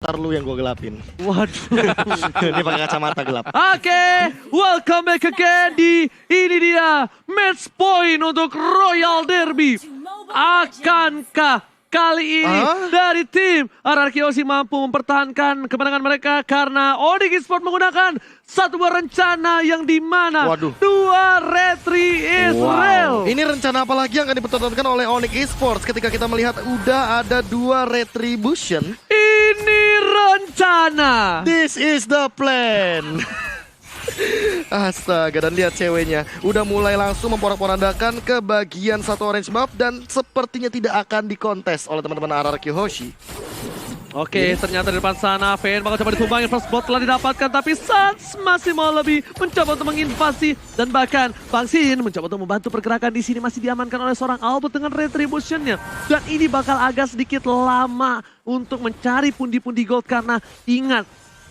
Ntar lu yang gue gelapin. Waduh. Dia pakai kacamata gelap. Oke, welcome back again di ini dia match point untuk Royal Derby. Akankah kali ini dari tim RRQ Osi mampu mempertahankan kemenangan mereka karena Onyx Esports menggunakan satu buah rencana yang dimana dua retri Israel. Ini rencana apa lagi yang akan dipertontonkan oleh Onyx Esports ketika kita melihat udah ada dua retribution? Ini rencana. This is the plan. Astaga, dan lihat ceweknya udah mulai langsung memporak-porandakan ke bagian satu orange buff dan sepertinya tidak akan dikontes oleh teman-teman RRQ Hoshi. Oke, ternyata di depan sana Vayne bakal coba ditumbangin, first blood telah didapatkan, tapi Sans masih mau lebih mencoba untuk menginvasi dan bahkan Bang Sin mencoba untuk membantu pergerakan di sini, masih diamankan oleh seorang Albert dengan retributionnya, dan ini bakal agak sedikit lama untuk mencari pundi-pundi gold karena ingat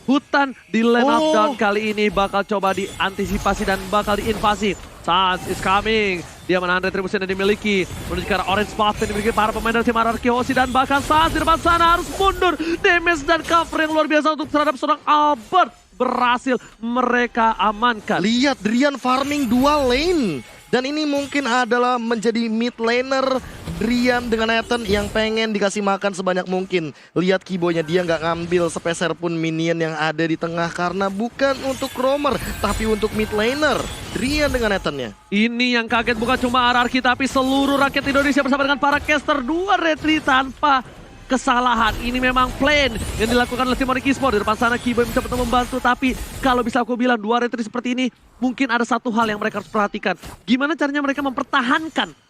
hutan di lane up down kali ini bakal coba diantisipasi dan bakal diinvasi. Sans is coming. Dia menahan retribusi yang dimiliki. Menuju ke arah orange buff yang dimiliki para pemain dari tim RRQ Hoshi. Dan bahkan Sans di depan sana harus mundur. Damage dan cover yang luar biasa untuk terhadap seorang Albert. Berhasil mereka amankan. Lihat Drian farming dua lane. Dan ini mungkin adalah menjadi mid laner Drian dengan Nathan yang pengen dikasih makan sebanyak mungkin. Lihat keyboardnya, dia nggak ngambil sepeser pun minion yang ada di tengah karena bukan untuk roamer tapi untuk mid laner. Drian dengan Nathannya. Ini yang kaget bukan cuma RRQ tapi seluruh rakyat Indonesia bersama dengan para caster. Dua retri tanpa kesalahan. Ini memang plan yang dilakukan oleh tim Onyx Esports. Di depan sana Kiboy mencoba untuk membantu, tapi kalau bisa aku bilang dua retri seperti ini mungkin ada satu hal yang mereka harus perhatikan. Gimana caranya mereka mempertahankan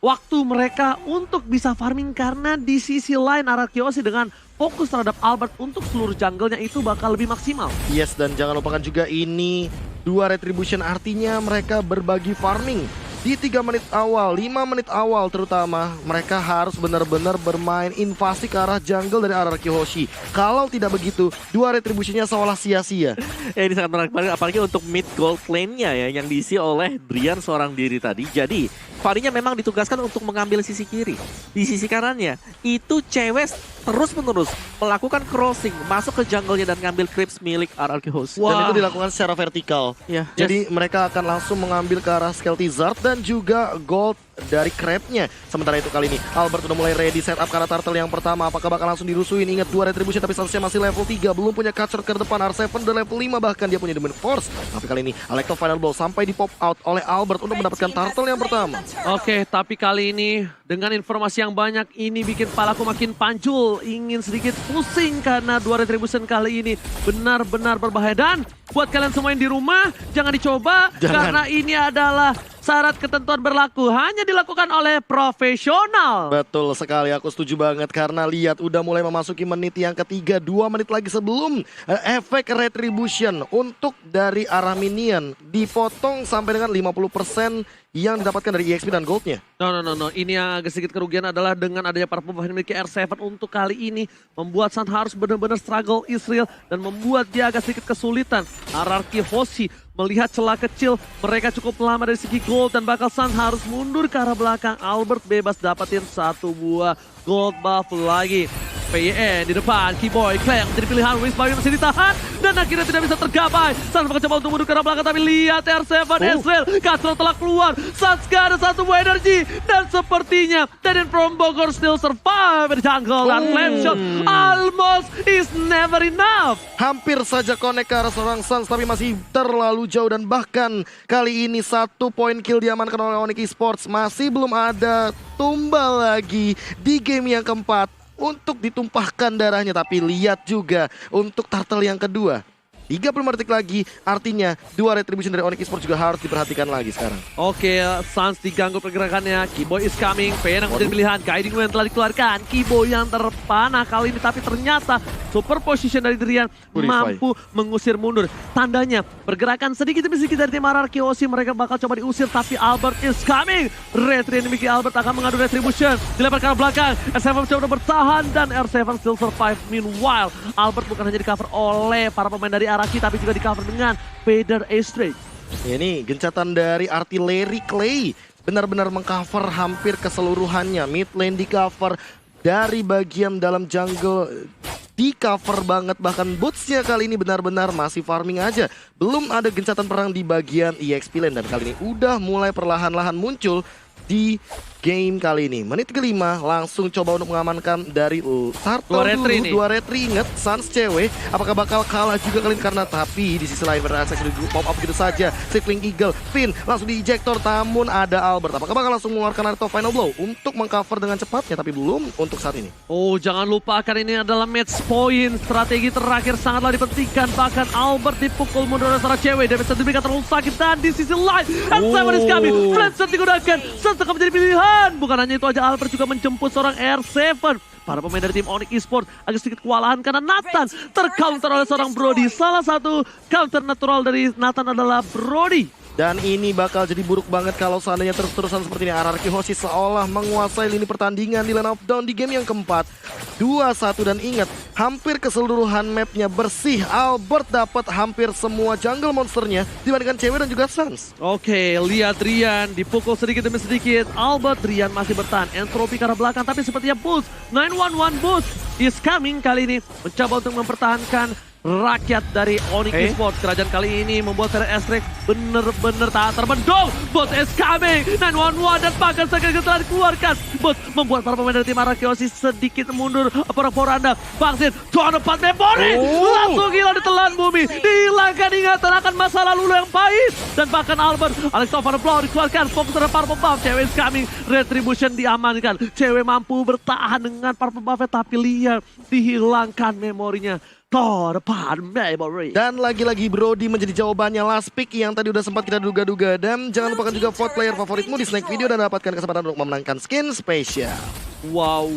waktu mereka untuk bisa farming, karena di sisi lain RRQ Hoshi dengan fokus terhadap Albert untuk seluruh jungle-nya itu bakal lebih maksimal. Yes, dan jangan lupakan juga ini dua retribution, artinya mereka berbagi farming. Di 3 menit awal, 5 menit awal terutama, mereka harus benar-benar bermain invasi ke arah jungle dari RRQ Hoshi. Kalau tidak begitu, dua retribusinya seolah sia-sia. Ini sangat menarik banget, apalagi untuk mid gold lane-nya ya, yang diisi oleh Drian seorang diri tadi. Jadi, Farinya memang ditugaskan untuk mengambil sisi kiri. Di sisi kanannya, itu cewek terus-menerus melakukan crossing, masuk ke jungle-nya dan ngambil creeps milik RRQ Hoshi. Dan itu dilakukan secara vertikal. Jadi mereka akan langsung mengambil ke arah Skelty Zard dan juga gold dari crab-nya. Sementara itu kali ini Albert udah mulai ready setup karena turtle yang pertama. Apakah bakal langsung dirusuin? Ingat dua retribution tapi statusnya masih level 3. Belum punya catcher ke depan. R7 udah level 5, bahkan dia punya Dominant Force. Tapi kali ini Alecto Final Blow sampai di pop out oleh Albert untuk mendapatkan turtle yang pertama. Oke, tapi kali ini dengan informasi yang banyak ini bikin kepalaku makin pancul. Ingin sedikit pusing karena dua retribution kali ini benar-benar berbahaya. Dan buat kalian semua yang di rumah, jangan dicoba. Karena ini adalah syarat ketentuan berlaku hanya dilakukan oleh profesional. Betul sekali, aku setuju banget karena lihat udah mulai memasuki menit yang ketiga, 2 menit lagi sebelum efek retribution untuk dari arah minion dipotong sampai dengan 50% yang didapatkan dari EXP dan goldnya. No. Ini yang agak sedikit kerugian adalah dengan adanya para pemain memiliki R7 untuk kali ini membuat San harus benar-benar struggle Israel dan membuat dia agak sedikit kesulitan. RRQ Hoshi melihat celah kecil, mereka cukup lama dari segi gold dan bakal San harus mundur ke arah belakang. Albert bebas dapatin satu buah gold buff lagi. PYN di depan, Kiboy, Claire menjadi pilihan, Wisbay masih ditahan dan akhirnya tidak bisa tergapai. Sans mencoba untuk mundur ke arah belakang tapi lihat R7 Israel, Castro telah keluar. Sans gak ada satu buah energi dan sepertinya Teden from Bogor still survive di jungle dan flame shot almost is never enough. Hampir saja connect ke arah seorang Sans tapi masih terlalu jauh dan bahkan kali ini 1 poin kill diamankan oleh Onyx Esports. Masih belum ada tumbal lagi di game yang keempat untuk ditumpahkan darahnya, tapi lihat juga untuk turtle yang kedua. 35 detik lagi, artinya dua retribution dari Onyx Esports juga harus diperhatikan lagi sekarang. Oke, Sans diganggu pergerakannya, Kiboy is coming, Vayne yang menjadi pilihan, Guiding Wind telah dikeluarkan, Kiboy yang terpanah kali ini, tapi ternyata super position dari Drian mampu mengusir mundur. Tandanya, pergerakan sedikit demi sedikit dari tim RRQ Hoshi, mereka bakal coba diusir, tapi Albert is coming. Retri yang dimiliki Albert akan mengadu retribution, dilempar ke arah belakang, R7 coba bertahan, dan R7 still survive. Meanwhile, Albert bukan hanya di cover oleh para pemain dari RRQ, tapi juga di cover dengan Vader Astray. Ini gencatan dari artileri Clay benar-benar mengcover hampir keseluruhannya. Mid lane di cover, dari bagian dalam jungle di cover banget. Bahkan bootsnya kali ini benar-benar masih farming aja. Belum ada gencatan perang di bagian EXP lane. Dan kali ini udah mulai perlahan-lahan muncul di game kali ini. Menit kelima langsung coba untuk mengamankan dari Turtle dulu. Dua retri, inget Sans cewek. Apakah bakal kalah juga kali ini? Karena tapi di sisi lain Vertex di pop up gitu saja. Circling Eagle, Finn langsung di ejector. Namun ada Albert. Apakah bakal langsung mengeluarkan Naruto Final Blow untuk mengcover dengan cepatnya? Tapi belum untuk saat ini. Oh, jangan lupakan ini adalah match point. Strategi terakhir sangatlah dipentingkan. Bahkan Albert dipukul mundur oleh seorang cewek. Damage diberikan terlalu sakit. Dan di sisi lain, S7 is coming. Flash digunakan. Sentuh menjadi pilihan. Bukan hanya itu aja, Albert juga menjemput seorang R7. Para pemain dari tim Onyx Esports agak sedikit kewalahan karena Nathan tercounter oleh seorang Brody. Salah satu counter natural dari Nathan adalah Brody. Dan ini bakal jadi buruk banget kalau seandainya terus-terusan seperti ini. RRQ Hoshi seolah menguasai lini pertandingan di lane of down di game yang keempat. 2-1 dan ingat, hampir keseluruhan mapnya bersih. Albert dapat hampir semua jungle monsternya dibandingkan cewek dan juga Sans. Oke, lihat Rian dipukul sedikit demi sedikit. Albert, Rian masih bertahan. Entropy ke arah belakang tapi sepertinya Boost. 911 Boost is coming kali ini. Mencoba untuk mempertahankan rakyat dari Onyx Esports. Kerajaan kali ini membuat seri S-Rex bener-bener tak terbendung. Bot is coming. 911 dan bahkan sekali telah dikeluarkan. Bot membuat para pemain dari tim Arakiosi sedikit mundur. Poranda vaksin. Tuan 4 memori. Langsung gila ditelan bumi. Dihilangkan ingatan akan masa lalu yang pahit. Dan bahkan Albert. Alexander Flow dikeluarkan. Fokus terhadap para pembuff. Cewek is coming. Retribution diamankan. Cewek mampu bertahan dengan para pembuffnya. Tapi lihat dihilangkan memorinya. Depan memory. Dan lagi-lagi Brody menjadi jawabannya last pick yang tadi udah sempat kita duga-duga. Dan jangan lupakan juga vote player favoritmu di Snack Video dan dapatkan kesempatan untuk memenangkan skin spesial. Wow,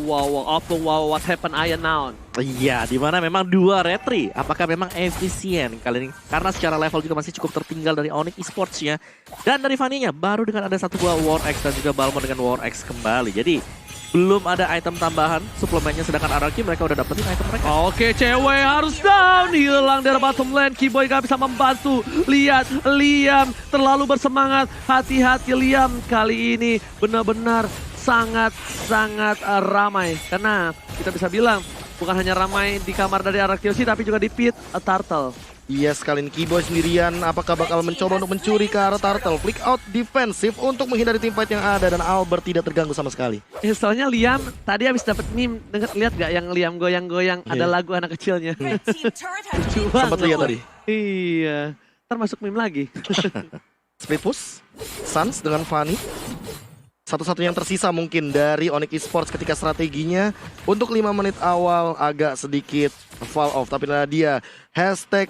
what happened Iron now? Iya, dimana memang dua retri. Apakah memang efisien kali ini? Karena secara level juga masih cukup tertinggal dari Onyx Esports-nya. Dan dari Fanny-nya, baru dengan ada satu buah War X dan juga Balmon dengan War X kembali. Jadi belum ada item tambahan suplemennya, sedangkan RRQ mereka udah dapetin item mereka. Oke, cewek harus down. Hilang dari bottom lane. Keyboy gak bisa membantu. Lihat, Liam terlalu bersemangat. Hati-hati Liam. Kali ini benar-benar sangat-sangat ramai. Karena kita bisa bilang, bukan hanya ramai di kamar dari RRQ tapi juga di pit Turtle. Iya, sekalian Keyboy sendirian. Apakah bakal mencoba untuk mencuri ke arah Turtle? Flick out defensif untuk menghindari teamfight yang ada. Dan Albert tidak terganggu sama sekali. Soalnya Liam tadi habis dapat meme. Lihat gak yang Liam goyang-goyang? Ada lagu anak kecilnya. Sempat lihat tadi. Iya. Ntar masuk meme lagi. Split push. Sans dengan Fanny. Satu-satunya yang tersisa mungkin dari Onyx Esports ketika strateginya untuk 5 menit awal agak sedikit fall off. Tapi nah dia hashtag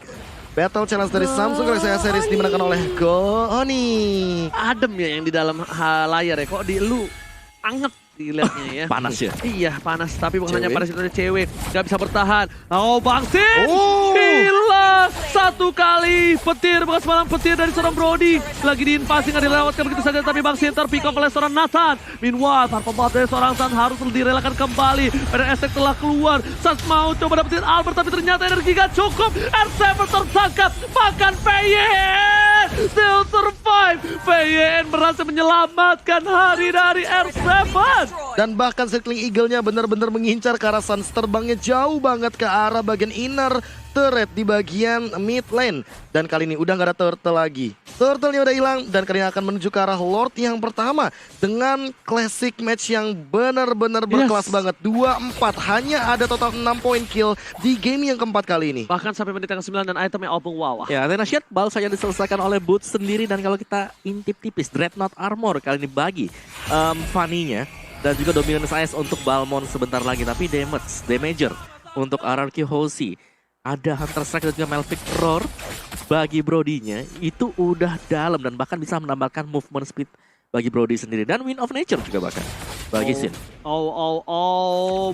Battle Challenge dari Samsung Galaxy A Series dimenangkan oleh Goni. Adem ya yang di dalam layar ya, kok di lu anget dilihatnya ya. Panas ya? Iya panas, tapi bukan hanya panas, itu ada cewek. Gak bisa bertahan. Oh Bang Sin! Gila! Satu kali petir, bekas malam petir dari seorang Brody. Lagi diinvasi, gak dilewatkan begitu saja, tapi Bang Sin terpick off oleh seorang Nathan. Meanwhile, para pembuat dari seorang San harus direlakan kembali. Pada Esek telah keluar. Sans mau coba dapetin Albert, tapi ternyata energi gak cukup. R7 tertangkap, bahkan PYN still survive. PYN berhasil menyelamatkan hari dari R7. Dan bahkan Circling Eagle-nya benar-benar mengincar ke arah Sans. Terbangnya jauh banget ke arah bagian inner turret di bagian mid lane. Dan kali ini udah gak ada turtle lagi. Turtle-nya udah hilang dan kali ini akan menuju ke arah Lord yang pertama. Dengan classic match yang benar-benar berkelas banget. 2-4, hanya ada total 6 point kill di game yang keempat kali ini. Bahkan sampai menit yang 9 dan itemnya open wow. Ya, Athena Shield baru saja diselesaikan oleh Boots sendiri. Dan kalau kita intip tipis, Dreadnought Armor kali ini bagi Fanny-nya. Dan juga Dominance Ice untuk Balmon sebentar lagi. Tapi damager untuk RRQ Hoshi. Ada Hunter Strike dan juga Melvic Roar bagi Brody-nya. Itu udah dalam dan bahkan bisa menambahkan movement speed bagi Brody sendiri. Dan Wind of Nature juga bahkan bagi Sin.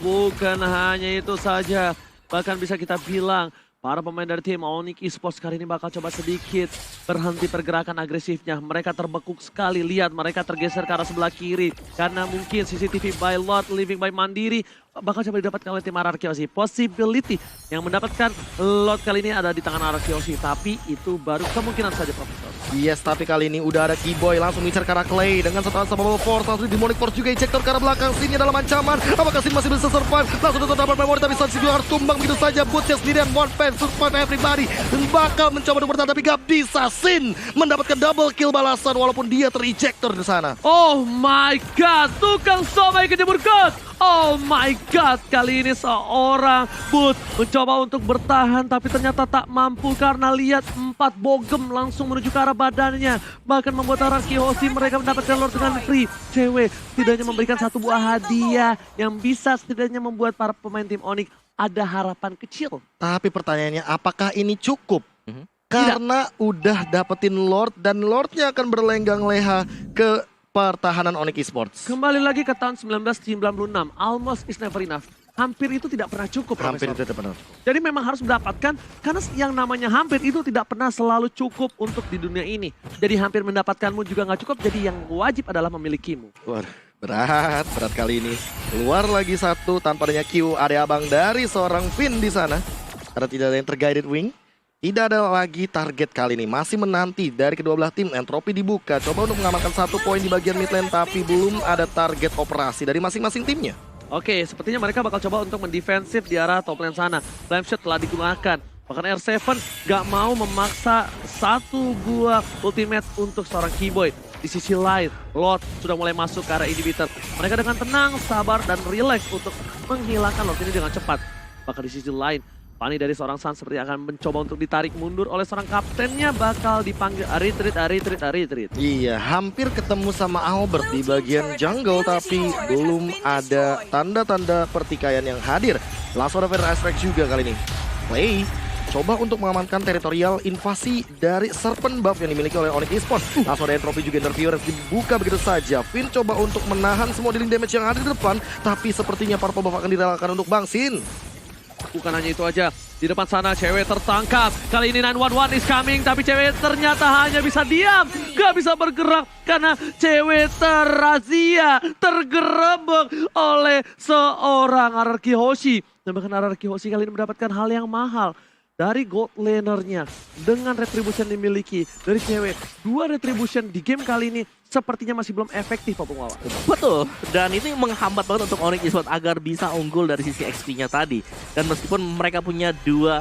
Bukan hanya itu saja. Bahkan bisa kita bilang para pemain dari tim Onyx Esports kali ini bakal coba sedikit berhenti pergerakan agresifnya. Mereka terbekuk sekali, lihat mereka tergeser ke arah sebelah kiri. Karena mungkin CCTV by Lord, Living by Mandiri bakal coba didapatkan oleh tim RRQ Hoshi. Possibility yang mendapatkan lot kali ini ada di tangan RRQ Hoshi, tapi itu baru kemungkinan saja, Profesor. Yes, tapi kali ini udah ada Keyboy langsung ngincar ke arah Clay dengan satu unstoppable force, langsung Demonic Force juga ejector ke arah belakang. Sini dalam ancaman, apakah Sin masih bisa survive? Langsung dapat memory, tapi Sans juga harus tumbang begitu saja. Bootsnya sendirian, one fan, survive everybody. Dan bakal mencoba untuk bertahan, tapi gak bisa. Sin mendapatkan double kill balasan walaupun dia ter-ejector di sana. Oh my god, tukang somai kejeburkan. Oh my god, kali ini seorang Boot mencoba untuk bertahan tapi ternyata tak mampu karena lihat 4 bogem langsung menuju ke arah badannya. Bahkan membuat RRQ Hoshi mereka mendapatkan Lord dengan free. Cewek setidaknya memberikan satu buah hadiah yang bisa setidaknya membuat para pemain tim Onyx ada harapan kecil. Tapi pertanyaannya, apakah ini cukup? Karena udah dapetin Lord dan Lordnya akan berlenggang leha ke pertahanan Onyx Esports. Kembali lagi ke tahun 1996, almost is never enough. Hampir itu tidak pernah cukup, Hampir Profesor. itu benar. Jadi memang harus mendapatkan, karena yang namanya hampir itu tidak pernah selalu cukup untuk di dunia ini. Jadi hampir mendapatkanmu juga nggak cukup, jadi yang wajib adalah memilikimu. Waduh, berat kali ini. Keluar lagi satu tanpa adanya Q, ada abang dari seorang Finn di sana. Karena tidak ada yang terguided wing. Tidak ada lagi target kali ini, masih menanti dari kedua belah tim. Entropi dibuka, coba untuk mengamankan 1 poin di bagian mid lane, tapi belum ada target operasi dari masing-masing timnya. Oke, sepertinya mereka bakal coba untuk mendefensif di arah top lane sana. Flame shot telah digunakan, bahkan R7 gak mau memaksa satu buah ultimate untuk seorang Keyboy. Di sisi lain, Lord sudah mulai masuk ke arah inhibitor. Mereka dengan tenang, sabar, dan relax untuk menghilangkan Lord ini dengan cepat. Bahkan di sisi lain, Fanny dari seorang Sun seperti akan mencoba untuk ditarik mundur oleh seorang kaptennya, bakal dipanggil retreat. Iya, hampir ketemu sama Albert di bagian jungle, tapi belum ada tanda-tanda pertikaian yang hadir. Langsung ada Fire Strike juga kali ini. Play coba untuk mengamankan teritorial invasi dari Serpent buff yang dimiliki oleh Onyx Esports. Langsung ada Entropy juga, interference dibuka begitu saja. Finn coba untuk menahan semua dealing damage yang ada di depan, tapi sepertinya Purple buff akan direlakan untuk Bang Sin. Bukan hanya itu aja, di depan sana cewek tertangkap. Kali ini 911 is coming, tapi cewek ternyata hanya bisa diam, gak bisa bergerak karena cewek terrazia, tergerebek oleh seorang RRQ Hoshi. Dan bahkan RRQ Hoshi kali ini mendapatkan hal yang mahal dari gold lanernya dengan retribution dimiliki dari cewek. 2 retribution di game kali ini sepertinya masih belum efektif, Pak Pungwawa. Betul, dan itu menghambat banget untuk Onyx Esports agar bisa unggul dari sisi XP-nya tadi. Dan meskipun mereka punya 2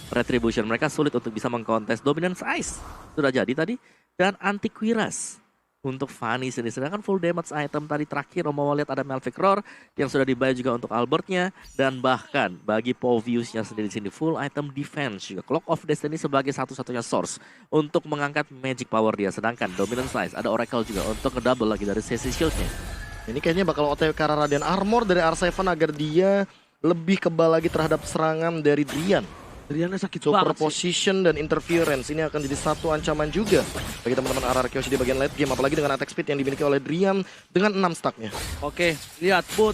retribution, mereka sulit untuk bisa mengkontes Dominance Ice. Sudah jadi tadi, dan Antiquiras untuk Fanny sendiri. Sedangkan full damage item tadi terakhir, mau lihat ada Malphite Roar yang sudah dibayar juga untuk Albertnya. Dan bahkan bagi Povius-nya sendiri di sini full item defense juga. Clock of Destiny sebagai satu-satunya source untuk mengangkat magic power dia. Sedangkan Dominant Slice ada Oracle juga untuk ngedouble lagi dari sesi shield-nya. Ini kayaknya bakal OTW ke arah Radiant Armor dari R7 agar dia lebih kebal lagi terhadap serangan dari Drian. Driannya sakit banget sih. Superposition dan interference ini akan jadi satu ancaman juga bagi teman-teman RRQ Hoshi di bagian late game, apalagi dengan attack speed yang dimiliki oleh Drian dengan 6 stacknya. Oke, lihat Boot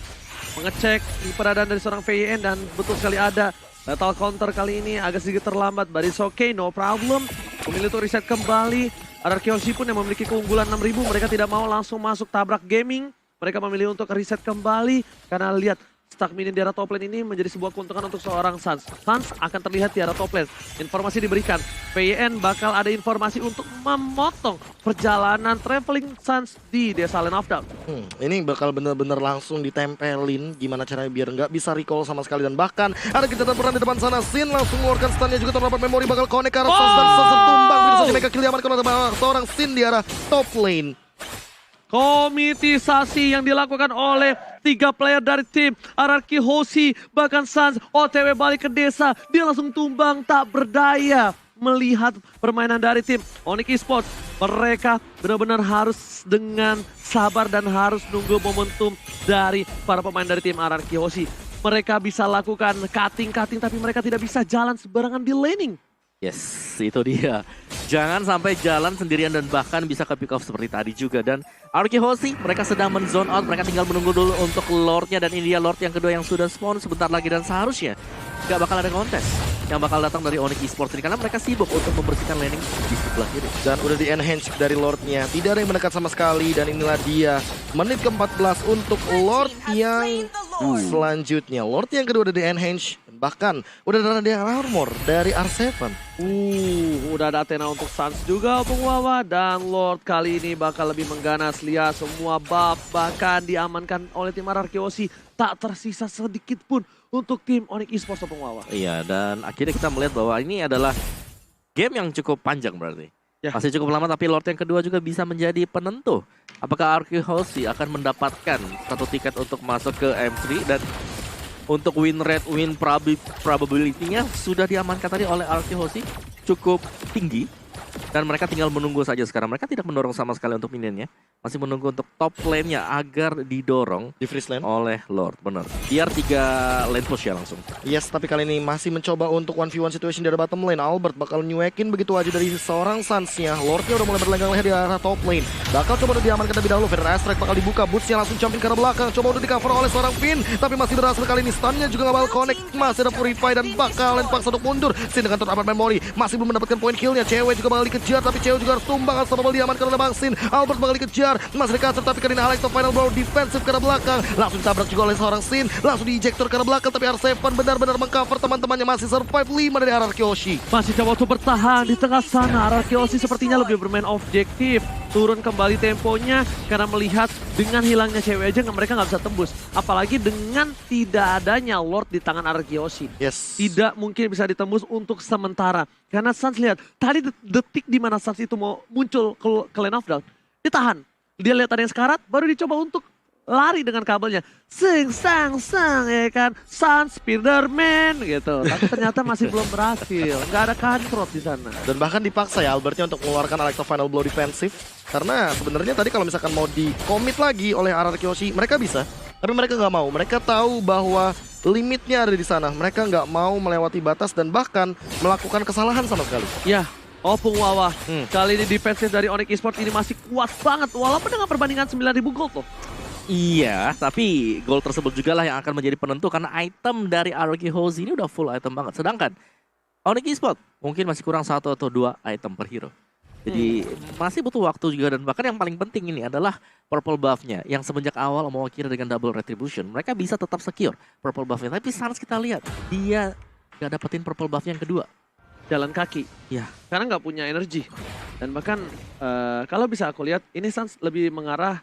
mengecek keberadaan dari seorang VIN dan betul sekali ada lethal counter kali ini agak sedikit terlambat, but it's okay, no problem. Memilih untuk reset kembali. RRQ Hoshi pun yang memiliki keunggulan 6000, mereka tidak mau langsung masuk tabrak gaming. Mereka memilih untuk reset kembali karena lihat stack minion di arah top lane ini menjadi sebuah keuntungan untuk seorang Sans. Sans akan terlihat di arah top lane. Informasi diberikan, VN bakal ada informasi untuk memotong perjalanan traveling Sans di desa Land of Doubt. Ini bakal bener-bener langsung ditempelin gimana caranya biar nggak bisa recall sama sekali. Dan bahkan ada kejahatan peran di depan sana. Sin langsung mengeluarkan stunnya juga, terdapat memori bakal connect ke arah Sans dan Sans tertumbang. Bisa saja mega kill diamankan oleh seorang Sin di arah top lane. Komitisasi yang dilakukan oleh 3 player dari tim RRQ Hoshi, bahkan Sans OTW balik ke desa, dia langsung tumbang tak berdaya melihat permainan dari tim Onyx Esports. Mereka benar-benar harus dengan sabar dan harus nunggu momentum dari para pemain dari tim RRQ Hoshi. Mereka bisa lakukan cutting-cutting tapi mereka tidak bisa jalan sembarangan di laning. Yes, itu dia. Jangan sampai jalan sendirian dan bahkan bisa ke pick off seperti tadi juga. Dan RRQ Hoshi, mereka sedang men-zone out. Mereka tinggal menunggu dulu untuk Lordnya. Dan ini dia Lord yang kedua yang sudah spawn sebentar lagi. Dan seharusnya gak bakal ada kontes yang bakal datang dari Onyx Esports ini. Karena mereka sibuk untuk membersihkan laning di sebelah kiri. Dan udah di-enhance dari Lordnya. Tidak ada yang mendekat sama sekali. Dan inilah dia menit ke-14 untuk Lord yang Selanjutnya Lord yang kedua ada di Enhance. Bahkan udah ada armor dari R7. Udah ada Athena untuk Suns juga Bung Wawa. Dan Lord kali ini bakal lebih mengganas. Lihat semua buff bahkan diamankan oleh tim RRQ Osi. Tak tersisa sedikit pun untuk tim Onyx Esports Bung Wawa. Iya, dan akhirnya kita melihat bahwa ini adalah game yang cukup panjang berarti. Ya. Masih cukup lama, tapi Lord yang kedua juga bisa menjadi penentu. Apakah RRQ Osi akan mendapatkan satu tiket untuk masuk ke M3 dan untuk win rate, win probability-nya sudah diamankan tadi oleh RRQ Osi cukup tinggi. Dan mereka tinggal menunggu saja sekarang. Mereka tidak mendorong sama sekali untuk minionnya. Masih menunggu untuk top lane-nya agar didorong Di freeze lane oleh Lord, benar. Biar 3 lane push ya langsung. Yes, tapi kali ini masih mencoba untuk 1v1 situation dari bottom lane. Albert bakal nyuekin begitu aja dari seorang Suns-nya. Lordnya udah mulai berlenggang leher di arah top lane. Bakal coba udah diamankan terlebih dahulu. Feder Astrek bakal dibuka. Boots-nya langsung jumping ke arah belakang. Coba udah di cover oleh seorang Finn. Tapi masih berhasil kali ini. Stun-nya juga gak bakal connect. Masih ada Purify dan bakalan paksa untuk mundur. Sin dengan turn memory. Masih belum mendapatkan poin kill-nya. Cewek juga bakal dikejar. Tapi Cewek juga harus tumbang. Unstoppable diamankan oleh Bang Sin. Albert bakal dikejar. Masih dikasih tapi kali ini Alex of Final Blow defensif ke arah belakang. Langsung ditabrak juga oleh seorang Sin. Langsung diejector ke arah belakang. Tapi R7 benar-benar mengcover teman-temannya. Masih survive 5 dari RRQ Osi. Masih coba untuk bertahan di tengah sana. RRQ Osi sepertinya lebih bermain objektif. Turun kembali temponya karena melihat dengan hilangnya Cewek aja mereka nggak bisa tembus. Apalagi dengan tidak adanya Lord di tangan RRQ Osi. Yes. Tidak mungkin bisa ditembus untuk sementara. Karena Suns lihat, tadi detik di mana Suns itu mau muncul ke lane of down, ditahan. Dia lihat ada yang sekarat, baru dicoba untuk lari dengan kabelnya. Sing, sang, ya kan. Suns, Spiderman gitu. Tapi ternyata masih belum berhasil. Nggak ada kantrot di sana. Dan bahkan dipaksa ya Albertnya untuk mengeluarkan Alex of Final Blow defensif. Karena sebenarnya tadi kalau misalkan mau di-commit lagi oleh RRQ Osi, mereka bisa. Tapi mereka nggak mau. Mereka tahu bahwa limitnya ada di sana. Mereka nggak mau melewati batas dan bahkan melakukan kesalahan sama sekali. Ya, Opung Wawa. Kali ini defensif dari Onyx Esports ini masih kuat banget. Walaupun dengan perbandingan 9.000 gold loh. Iya, tapi gol tersebut juga lah yang akan menjadi penentu karena item dari RRQ Osi ini udah full item banget. Sedangkan Onyx Esports mungkin masih kurang 1 atau 2 item per hero. Jadi masih butuh waktu juga dan bahkan yang paling penting ini adalah purple buff-nya yang semenjak awal mewakili dengan double retribution. Mereka bisa tetap secure purple buff-nya. Tapi Suns kita lihat dia gak dapetin purple buff yang kedua. Jalan kaki. Ya. Karena nggak punya energi. Dan bahkan kalau bisa aku lihat ini Suns lebih mengarah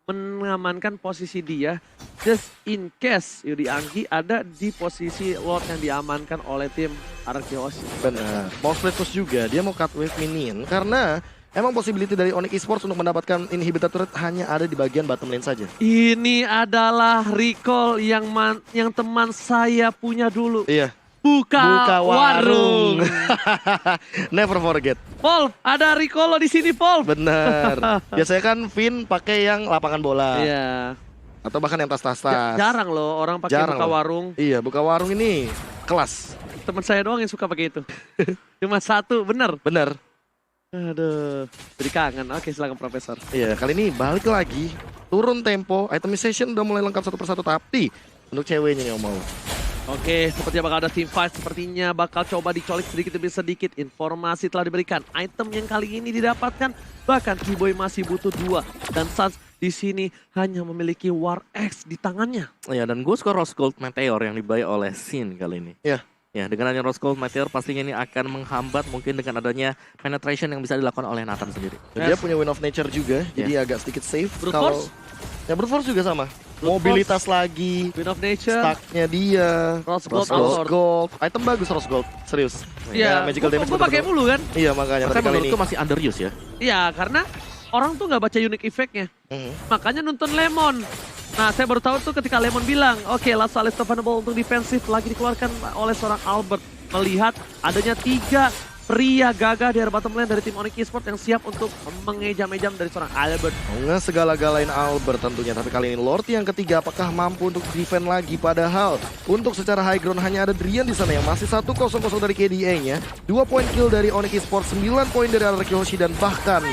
mengamankan posisi dia just in case Yudi Anggi ada di posisi Lord yang diamankan oleh tim RRQ Osi. Benar. Mau split push juga, dia mau cut wave minion karena emang possibility dari Onyx Esports untuk mendapatkan inhibitor turret hanya ada di bagian bottom lane saja. Ini adalah recall yang teman saya punya dulu. Iya. Buka warung. Never forget. Paul, ada recall lo di sini, Paul. Bener. Biasanya kan Vin pakai yang lapangan bola. Iya. Atau bahkan yang tas-tas. Jarang loh orang pakai Jarang buka loh. warung. Iya, buka warung ini kelas. Teman saya doang yang suka pakai itu. Cuma satu, bener. Bener. Aduh, jadi kangen. Oke, silakan Profesor. Iya, kali ini balik lagi. Turun tempo, itemization udah mulai lengkap satu persatu. Tapi untuk ceweknya yang mau. Oke, sepertinya bakal ada team fight. Sepertinya bakal coba dicolik sedikit demi sedikit. Informasi telah diberikan. Item yang kali ini didapatkan. Bahkan Keyboy masih butuh 2. Dan Suns di sini hanya memiliki War X di tangannya. Ya, dan gue suka Rose Gold Meteor yang dibayar oleh Sin kali ini. Iya. Ya, dengan adanya Rose Gold Meteor pastinya ini akan menghambat mungkin dengan adanya penetration yang bisa dilakukan oleh Nathan sendiri. Dan dia punya Wind of Nature juga, jadi agak sedikit safe. Brute Kalau Force? Ya Brute Force juga sama. Brute Mobilitas lagi, Wind of Nature, stacknya dia, Rose Gold, Rose Sword. Gold. Item bagus Rose Gold, serius. Iya, Magical damage gue pakai betul-betul. mulu kan. Iya makanya, Tapi tapi kali ini. menurutku masih underuse ya. Iya, karena orang tuh nggak baca unique effect-nya. Makanya nonton Lemon. Nah, saya baru tahu tuh ketika Lemon bilang, oke, Last Alice Stefanoble untuk defensif lagi dikeluarkan oleh seorang Albert. Melihat adanya 3 pria gagah di area bottom lane dari tim Onyx Esports yang siap untuk mengejam-ejam dari seorang Albert. Nggak segala-galain Albert tentunya, tapi kali ini Lord yang ketiga apakah mampu untuk defend lagi? Padahal untuk secara high ground hanya ada Drian di sana yang masih 1-0 dari KDA-nya. 2 poin kill dari Onyx Esports, 9 poin dari RRQ Osi dan bahkan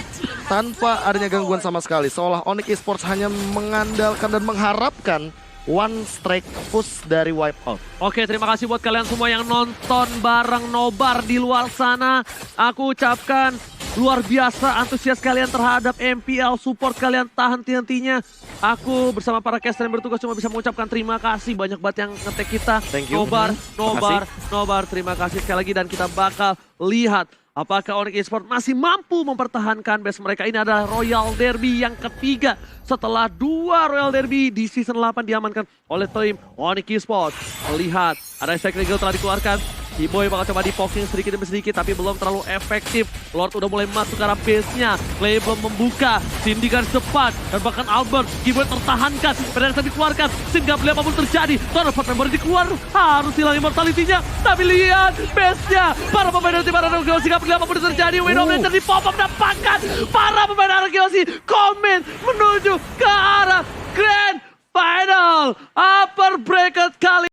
tanpa adanya gangguan sama sekali. Seolah Onyx Esports hanya mengandalkan dan mengharapkan one strike push dari Wipeout. Oke, terima kasih buat kalian semua yang nonton bareng Nobar di luar sana. Aku ucapkan luar biasa antusias kalian terhadap MPL, support kalian tahan henti-hentinya. Aku bersama para caster yang bertugas cuma bisa mengucapkan terima kasih. Banyak banget yang ngetek kita. Thank you. Nobar. Terima kasih sekali lagi dan kita bakal lihat apakah Onyx Esports masih mampu mempertahankan base mereka. Ini adalah Royal Derby yang ketiga setelah 2 Royal Derby di season 8 diamankan oleh tim Onyx Esports. Melihat ada Stack Regal telah dikeluarkan. T-Boy bakal coba di-poking sedikit demi sedikit tapi belum terlalu efektif. Lord udah mulai masuk ke arah base-nya. Clay belum membuka. Cindy garis depan. Dan bahkan Albert. T-Boy tertahankan. Pedang dikeluarkan. Sin gak boleh apapun terjadi. Tornado member dikeluar. Harus hilang immortality-nya. Tapi lihat base-nya. Para pemain dari tim Arkeosi gak boleh apapun terjadi. Widowmaker di pop-up dapatkan. Para pemain Arkeosi komen menuju ke arah Grand Final. Upper bracket kali